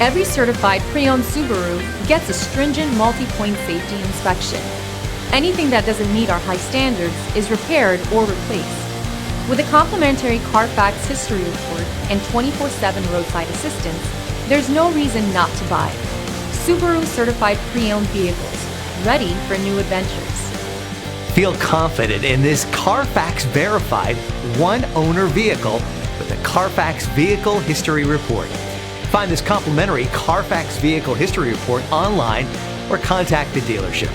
Every certified pre-owned Subaru gets a stringent multi-point safety inspection. Anything that doesn't meet our high standards is repaired or replaced. With a complimentary Carfax history report and 24/7 roadside assistance, there's no reason not to buy. Subaru certified pre-owned vehicles, ready for new adventures. Feel confident in this Carfax verified one-owner vehicle with a Carfax Vehicle History Report. Find this complimentary Carfax Vehicle History Report online or contact the dealership.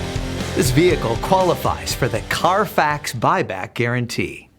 This vehicle qualifies for the Carfax Buyback Guarantee.